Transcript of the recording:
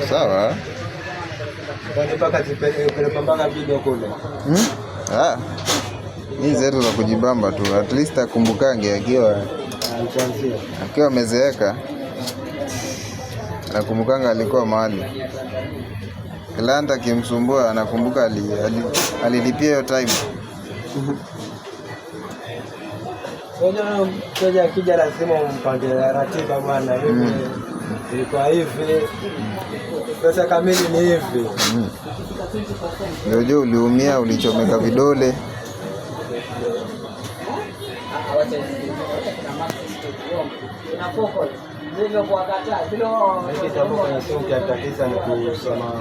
Sawa. Mpaka mpaka video kule. Hii zetu za kujibamba tu, at least akumbukange akiwa amezeeka. Nakumbukanga alikuwa mahali. Klanta akimsumbua anakumbuka alilipia hiyo time. Soja akija lazima umpange ratiba bwana. Ilikuwa hivi. Pesa kamili ni hivi. Ndio uliumia, ulichomeka vidole. Ndio kwa kata. Ndio kwa kwenye soka ya tatizo ni kusoma